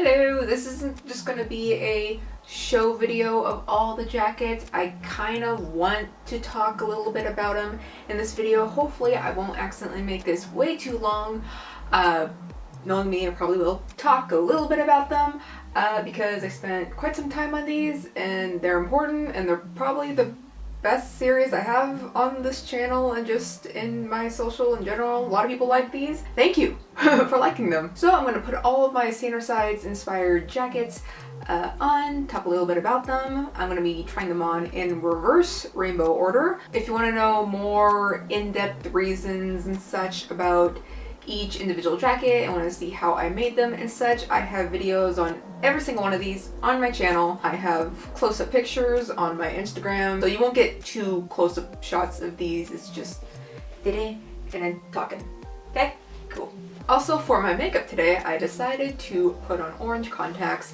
Hello, this isn't just going to be a show video of all the jackets. I kind of want to talk a little bit about them in this video. Hopefully I won't accidentally make this way too long. Knowing me, I probably will talk a little bit about them because I spent quite some time on these and they're important and they're probably the best series I have on this channel and just in my social in general. A lot of people like these. Thank you for liking them. So I'm going to put all of my Sandersides inspired jackets on, talk a little bit about them. I'm going to be trying them on in reverse rainbow order. If you want to know more in-depth reasons and such about each individual jacket and want to see how I made them and such, I have videos on every single one of these on my channel. I have close-up pictures on my Instagram, so you won't get two close-up shots of these. It's just and then talking. Okay, cool. Also, for my makeup today, I decided to put on orange contacts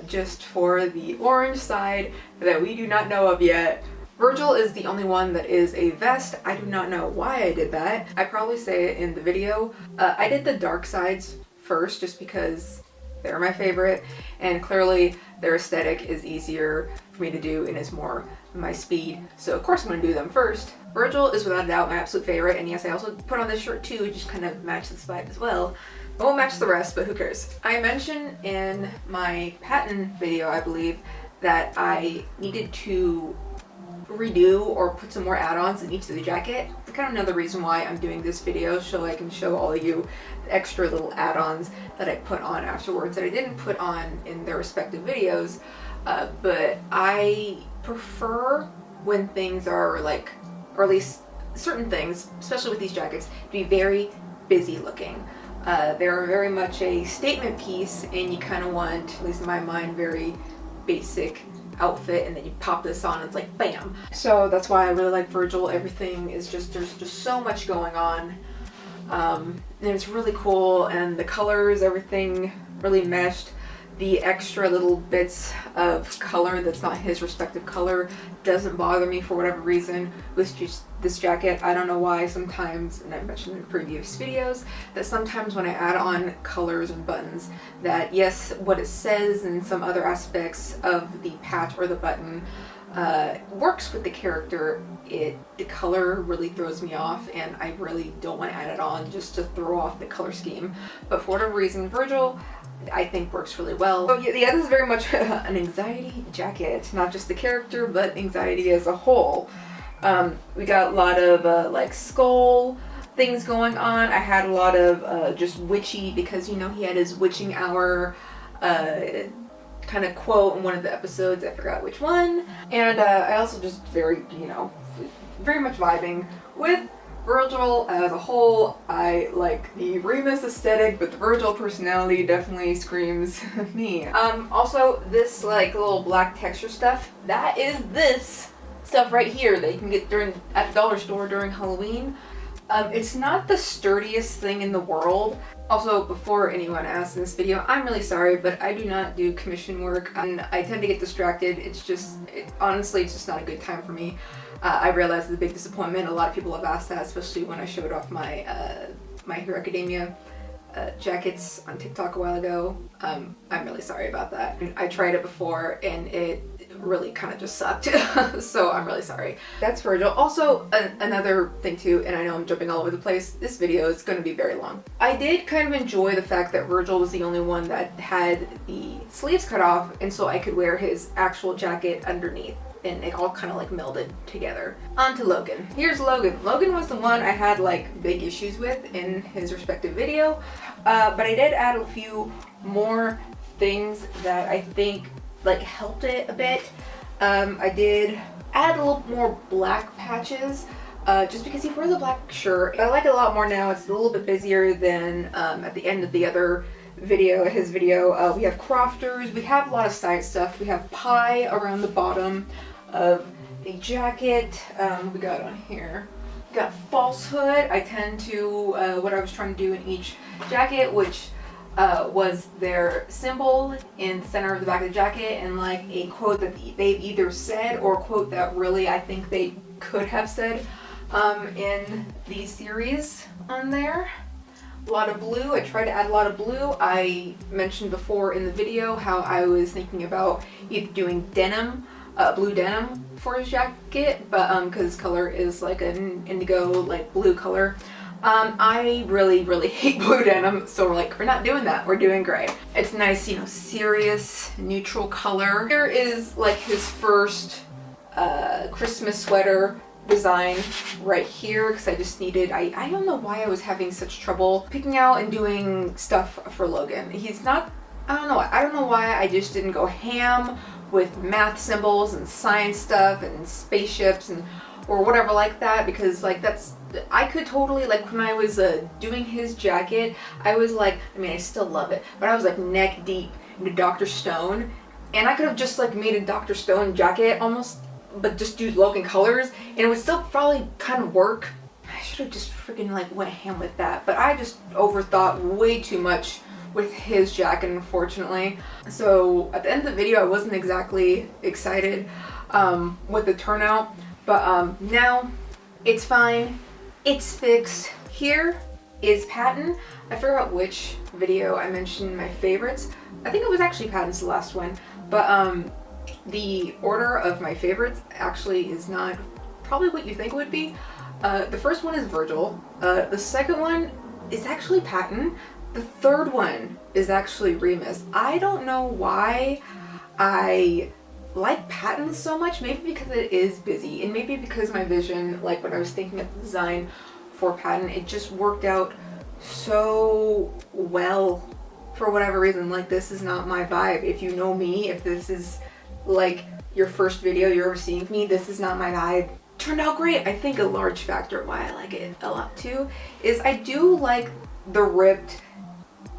just for the orange side that we do not know of yet. Virgil is the only one that is a vest. I do not know why I did that. I probably say it in the video. I did the dark sides first just because they're my favorite, and clearly their aesthetic is easier for me to do and is more my speed. So of course I'm gonna do them first. Virgil is without a doubt my absolute favorite, and yes, I also put on this shirt too, it just kind of matches this vibe as well. It won't match the rest, but who cares? I mentioned in my Patton video, I believe, that I needed to redo or put some more add-ons in each of the jacket. It's kind of another reason why I'm doing this video, so I can show all of you the extra little add-ons that I put on afterwards that I didn't put on in their respective videos. But I prefer when things are like, or at least certain things, especially with these jackets, to be very busy looking. They're very much a statement piece, and you kind of want, at least in my mind, very basic outfit, and then you pop this on and it's like bam. So that's why I really like Virgil. Everything is just, there's just so much going on, and it's really cool, and the colors, everything really meshed. The extra little bits of color that's not his respective color doesn't bother me for whatever reason with just this jacket. I don't know why sometimes, and I mentioned in previous videos, that sometimes when I add on colors and buttons, that yes, what it says and some other aspects of the patch or the button works with the character, the color really throws me off, and I really don't want to add it on just to throw off the color scheme. But for whatever reason, Virgil, I think, works really well. So yeah, this is very much an anxiety jacket, not just the character, but anxiety as a whole. We got a lot of like skull things going on. I had a lot of just witchy, because you know he had his witching hour kind of quote in one of the episodes, I forgot which one. And I also just very, you know, very much vibing with Virgil as a whole. I like the Remus aesthetic, but the Virgil personality definitely screams me. Also, this like little black texture stuff, that is this stuff right here that you can get at the dollar store during Halloween. It's not the sturdiest thing in the world. Also, before anyone asks in this video, I'm really sorry, but I do not do commission work, and I tend to get distracted. It's just, honestly, it's just not a good time for me. I realize it's a big disappointment. A lot of people have asked that, especially when I showed off my My Hero Academia jackets on TikTok a while ago. I'm really sorry about that. I tried it before and it really kind of just sucked. So I'm really sorry. That's Virgil. Also, another thing too, and I know I'm jumping all over the place, this video is going to be very long. I did kind of enjoy the fact that Virgil was the only one that had the sleeves cut off, and so I could wear his actual jacket underneath, and it all kind of like melded together. On to Logan. Here's Logan. Logan was the one I had like big issues with in his respective video, but I did add a few more things that I think like helped it a bit. I did add a little more black patches just because he wears a black shirt. I like it a lot more now. It's a little bit busier than at the end of the other video, his video. We have crofters, we have a lot of side stuff. We have pie around the bottom of the jacket. We got on here, we got falsehood. I tend to what I was trying to do in each jacket, which was their symbol in the center of the back of the jacket, and like a quote that they've either said or a quote that really I think they could have said in the series on there. a lot of blue. I tried to add a lot of blue. I mentioned before in the video how I was thinking about either doing denim, blue denim for his jacket, but because his color is like an indigo, like blue color. I really hate blue denim, so we're not doing that. We're doing gray. It's nice, you know, serious, neutral color. Here is like his first Christmas sweater design right here, because I just needed, I don't know why I was having such trouble picking out and doing stuff for Logan. He's not, I don't know why I just didn't go ham with math symbols and science stuff and spaceships and or whatever like that, because like I could totally, like when I was doing his jacket, I was like, I mean I still love it, but I was like neck deep into Dr. Stone, and I could have just like made a Dr. Stone jacket almost, but just do Logan colors, and it would still probably kind of work. I should have just freaking like went ham with that, but I just overthought way too much with his jacket, unfortunately. So at the end of the video, I wasn't exactly excited with the turnout, but now it's fine, it's fixed. Here is Patton. I forgot which video I mentioned my favorites. I think it was actually Patton's the last one, but the order of my favorites actually is not probably what you think it would be. The first one is Virgil. The second one is actually Patton. The third one is actually Remus. I don't know why I like Patton so much. Maybe because it is busy, and maybe because my vision, like when I was thinking of the design for Patton, it just worked out so well for whatever reason. Like, this is not my vibe. If you know me, if this is like your first video you're ever seeing of me, this is not my vibe. Turned out great. I think a large factor why I like it a lot too is I do like the ripped,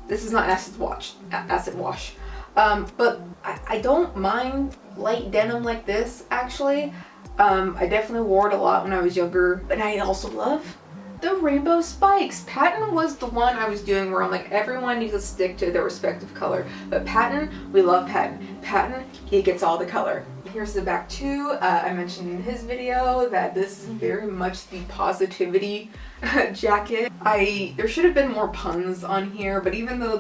this is not acid wash, but I don't mind light denim like this actually. I definitely wore it a lot when I was younger, and I also love the rainbow spikes. Patton was the one I was doing where I'm like, everyone needs to stick to their respective color, but Patton, we love Patton. Patton, he gets all the color. Here's the back too. I mentioned in his video that this is very much the positivity jacket. There should have been more puns on here, but even though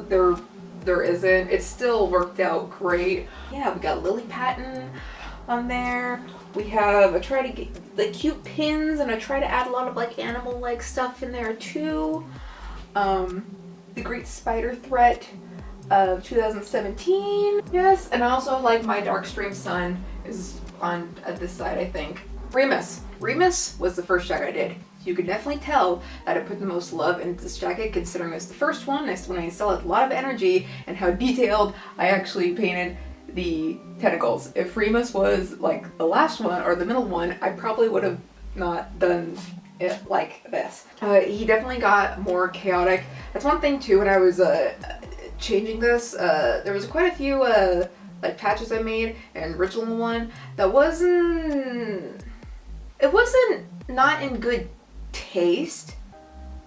there isn't, it still worked out great. Yeah, we got Lily Patton on there. We have, I try to get the cute pins, and I try to add a lot of like animal-like stuff in there too. The Great Spider Threat of 2017. Yes, and I also like my Darkstream Sun is on this side, I think. Remus. Remus was the first jacket I did. You could definitely tell that I put the most love into this jacket, considering it's the first one. When I still had a lot of energy and how detailed I actually painted the tentacles. If Remus was like the last one or the middle one, I probably would have not done it like this. He definitely got more chaotic. That's one thing too, when I was changing this, there was quite a few like patches I made, and original one that wasn't not in good taste,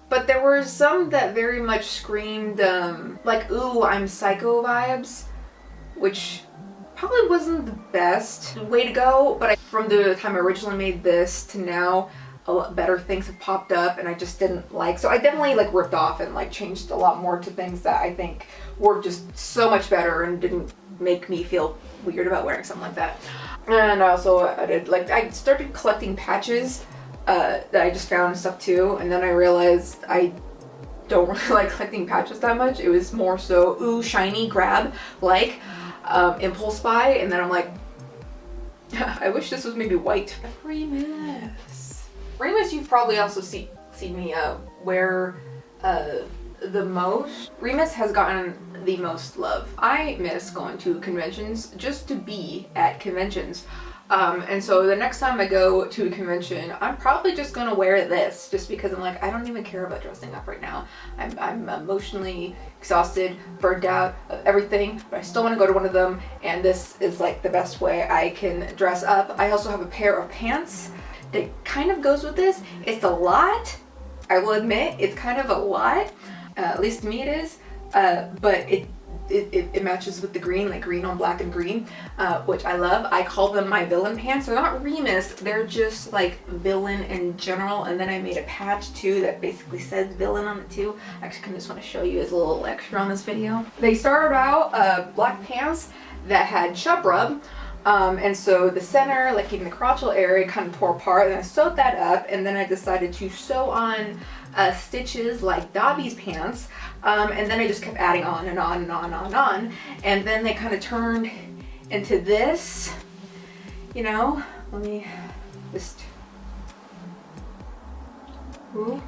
but there were some that very much screamed like, ooh, I'm psycho vibes, which probably wasn't the best way to go, but from the time I originally made this to now, a lot better things have popped up, and I just didn't like, so I definitely like ripped off and like changed a lot more to things that I think were just so much better and didn't make me feel weird about wearing something like that. And I also added, like, I started collecting patches that I just found and stuff too, and then I realized I don't really like collecting patches that much. It was more so, ooh, shiny, grab, like impulse buy, and then I'm like, I wish this was maybe white. Remus. Remus, you've probably also seen me wear the most. Remus has gotten the most love. I miss going to conventions just to be at conventions. And so the next time I go to a convention, I'm probably just gonna wear this, just because I'm like, I don't even care about dressing up right now. I'm emotionally exhausted, burnt out of everything, but I still want to go to one of them, and this is like the best way I can dress up. I also have a pair of pants that kind of goes with this. It's a lot, I will admit, it's kind of a lot, at least to me it is, but it matches with the green, like green on black and green, which I love. I call them my villain pants. They're not Remus, they're just like villain in general. And then I made a patch too that basically says villain on it too. I actually just want to show you as a little extra on this video. They started out black pants that had chub rub. And so the center, like in the crotchal area, kind of tore apart, and I sewed that up, and then I decided to sew on stitches like Dobby's pants, and then I just kept adding on and on and on and on and on, and then they kind of turned into this, you know. Let me just, ooh.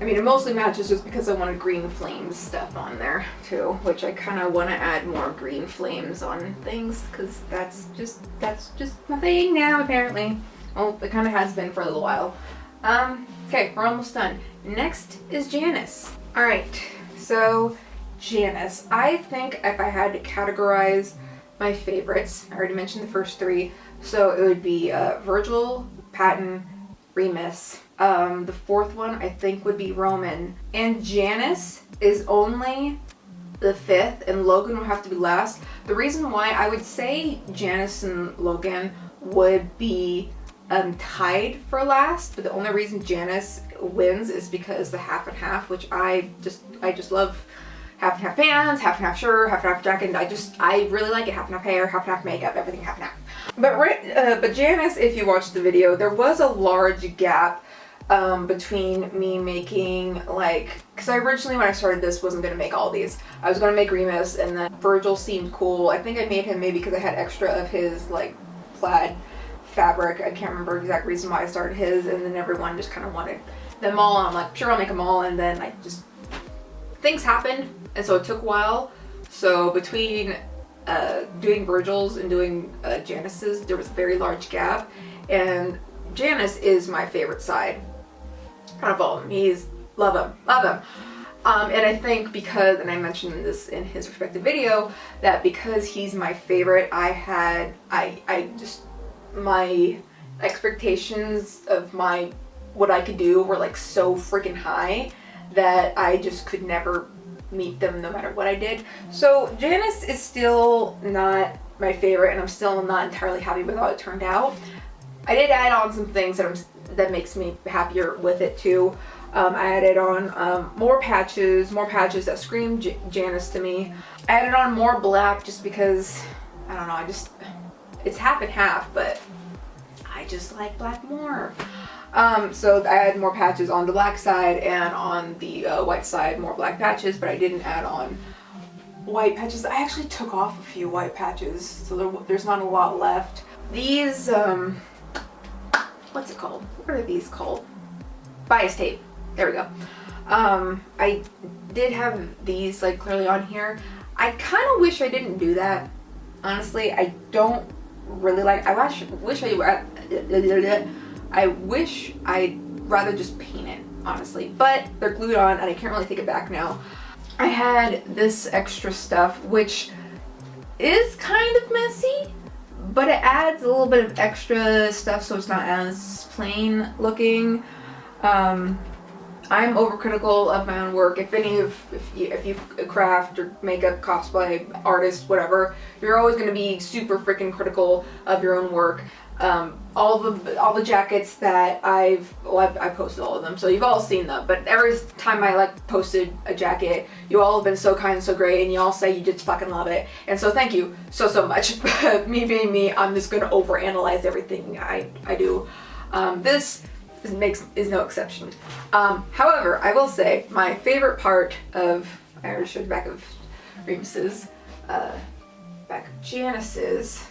I mean, it mostly matches just because I wanted green flames stuff on there too, which I kind of want to add more green flames on things because that's just my thing now apparently. Well, it kind of has been for a little while. Okay, we're almost done. Next is Janice. All right, so Janice. I think if I had to categorize my favorites, I already mentioned the first three, so it would be Virgil, Patton, Remus. The fourth one I think would be Roman, and Janice is only the fifth, and Logan would have to be last. The reason why I would say Janice and Logan would be tied for last, but the only reason Janice wins is because the half and half, which I just love. Half and half pants, half and half shirt, half and half jacket. I really like it. Half and half hair, half and half makeup, everything half and half. But Janice, if you watched the video, there was a large gap between me making, like, because I originally, when I started this, wasn't going to make all these. I was going to make Remus, and then Virgil seemed cool. I think I made him maybe because I had extra of his, like, plaid fabric. I can't remember the exact reason why I started his, and then everyone just kind of wanted them all, and I'm like, sure, I'll make them all, and then I just, things happened, and so it took a while. So between doing Virgil's and doing Janice's, there was a very large gap, and Janice is my favorite side out of all of them. He's, love him. And I think because, and I mentioned this in his respective video, that because he's my favorite, I just, my expectations of what I could do were like so freaking high that I just could never meet them no matter what I did. So Janice is still not my favorite, and I'm still not entirely happy with how it turned out. I did add on some things that makes me happier with it too. I added on more patches that scream Janice to me. I added on more black just because, I don't know, it's half and half, but I just like black more. So I added more patches on the black side, and on the white side more black patches, but I didn't add on white patches. I actually took off a few white patches, so there's not a lot left. These, what's it called? What are these called? Bias tape. There we go. I did have these like clearly on here. I kind of wish I didn't do that. Honestly, I don't really like, I wish I'd rather just paint it, honestly, but they're glued on and I can't really take it back now. I had this extra stuff, which is kind of messy, but it adds a little bit of extra stuff so it's not as plain looking. I'm overcritical of my own work. If you craft or makeup, cosplay, artist, whatever, you're always going to be super freaking critical of your own work. All the jackets that I posted all of them, so you've all seen them, but every time I like posted a jacket, you all have been so kind and so great, and you all say you just fucking love it, and so thank you so much. Me being me, I'm just gonna overanalyze everything I do. This is no exception. However, I will say my favorite part of, I already showed back of Remus's, back of Janice's.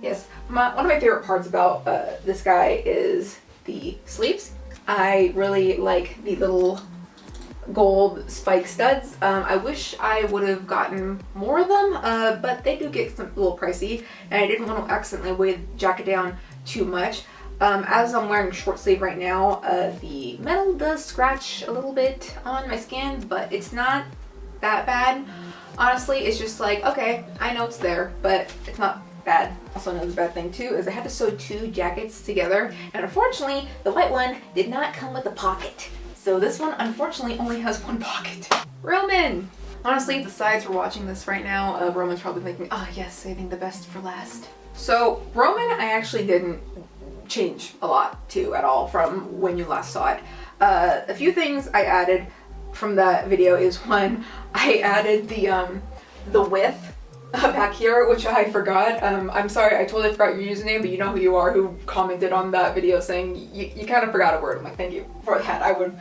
Yes, one of my favorite parts about this guy is the sleeves. I really like the little gold spike studs. I wish I would have gotten more of them, but they do get a little pricey, and I didn't want to accidentally weigh the jacket down too much. As I'm wearing short sleeve right now, the metal does scratch a little bit on my skin, but it's not that bad. Honestly, it's just like, okay, I know it's there, but it's not bad. Also, another bad thing too is I had to sew two jackets together, and unfortunately the white one did not come with a pocket, so this one unfortunately only has one pocket. Roman! Honestly, if the sides were watching this right now, Roman's probably thinking, oh yes, saving the best for last. So Roman, I actually didn't change a lot to at all from when you last saw it. A few things I added from that video is, one, I added the width back here, which I forgot. I'm sorry, I totally forgot your username, but you know who you are, who commented on that video saying you kind of forgot a word. I'm like, thank you for that. I would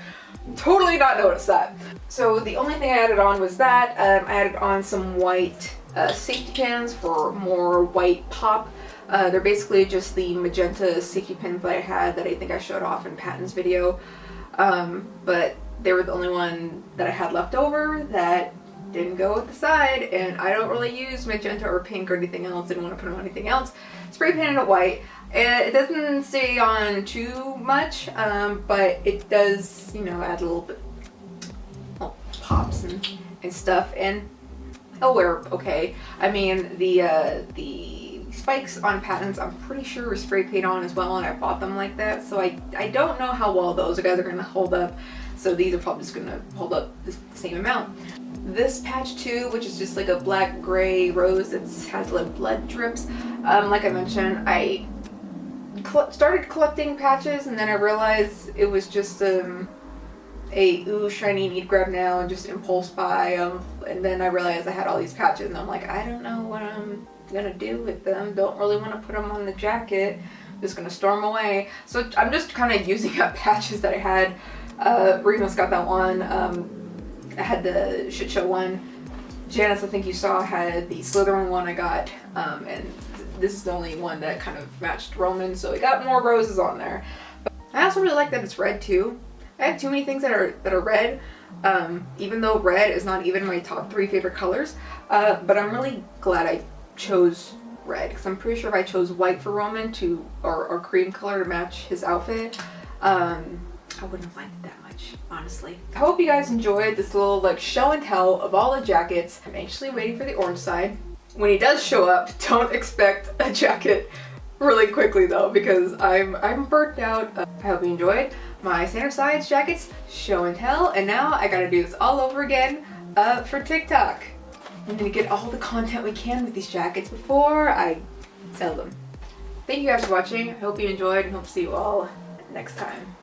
totally not notice that. So the only thing I added on was that. I added on some white safety pins for more white pop. They're basically just the magenta safety pins that I had that I think I showed off in Patton's video. But they were the only one that I had left over that didn't go with the side, and I don't really use magenta or pink or anything else. Didn't want to put on anything else. Spray painted it white. It doesn't stay on too much, but it does, you know, add a little bit pops and stuff, and it'll wear okay. I mean, the spikes on Pattons, I'm pretty sure were spray paint on as well, and I bought them like that, so I don't know how well those guys are going to hold up, so these are probably just going to hold up the same amount. This patch too, which is just like a black gray rose that has like blood drips, like I mentioned, I started collecting patches, and then I realized it was just a ooh shiny need grab now and just impulse buy, and then I realized I had all these patches, and I'm like, I don't know what I'm gonna do with them. Don't really want to put them on the jacket. Just gonna store them away. So I'm just kind of using up patches that I had. Remus got that one. I had the shit show one. Janice, I think you saw, had the Slytherin one I got, and this is the only one that kind of matched Roman, so it got more roses on there. But I also really like that it's red too. I have too many things that are red, even though red is not even my top 3 favorite colors, but I'm really glad I chose red, because I'm pretty sure if I chose white for Roman or cream color to match his outfit, I wouldn't have liked it that much, honestly. I hope you guys enjoyed this little like show and tell of all the jackets. I'm anxiously waiting for the orange side. When he does show up, don't expect a jacket really quickly though, because I'm burnt out. I hope you enjoyed my center sides jackets show and tell, and now I gotta do this all over again for TikTok. I'm gonna get all the content we can with these jackets before I sell them. Thank you guys for watching. I hope you enjoyed, and hope to see you all next time.